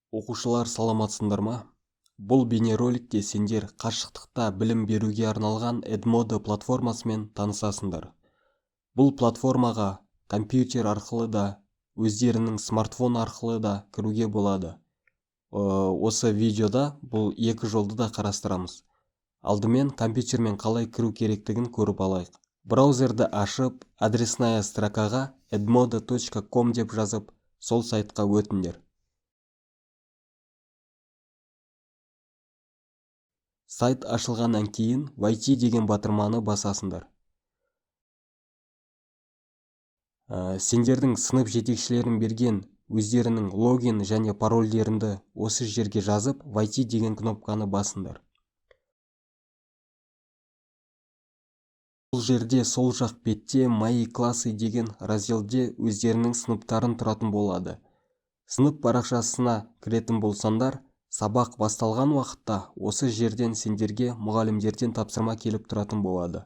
Оқушылар саламатсыңдар ма? Бұл бейнероликте сендер қашықтықта білім беруге арналған Edmodo платформасымен танысасыңдар. Бұл платформаға компьютер арқылы да, өздерінің смартфон арқылы да кіруге болады. Осы видеода бұл екі жолды да қарастырамыз. Алдымен компьютермен қалай кіру керектігін көріп алайық. Браузерді ашып, адресная строкаға edmodo.com деп жазып, сол сайтқа өтіңдер. Сайт ашылғаннан кейін войти деген батырманы басасыңдар. Сендердің сынып жетекшілерін берген өздерінің логин және парольдерінді осы жерге жазып, войти деген кнопканы басыңдар. Бұл жерде сол жақ бетте мои классы деген разделде өздерінің сыныптарын тұратын болады. Сынып парақшасына кіретін болсаңдар, сабақ басталған уақытта осы жерден сендерге мұғалімдерден тапсырма келіп тұратын болады.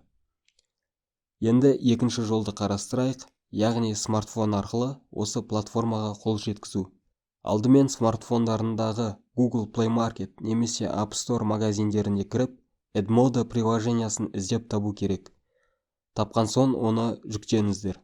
Енді екінші жолды қарастырайық, яғни смартфон арқылы осы платформаға қол жеткізу. Алдымен смартфондарындағы Google Play Market немесе App Store магазиндеріне кіріп, Edmodo приложениясын іздеп табу керек. Тапқан соң оны жүктеңіздер.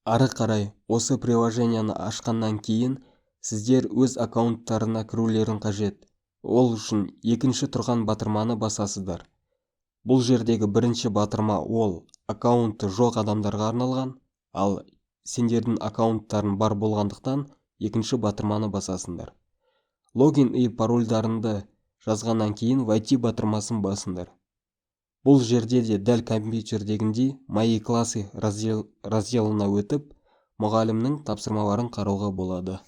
Ары қарай осы приложенияны ашқаннан кейін сіздер өз аккаунттарына кірулерін қажет. Ол үшін екінші тұрған батырманы басасыздар. Бұл жердегі бірінші батырма ол аккаунты жоқ адамдарға арналған, ал сендердің аккаунттарын бар болғандықтан екінші батырманы басасыңдар. Логин и парольдарыңды жазғаннан кейін войти батырмасын басыңдар. Бұл жерде де дәл компьютердегіндей мои классы разделына өтіп, мұғалімнің тапсырмаларын қарауға болады.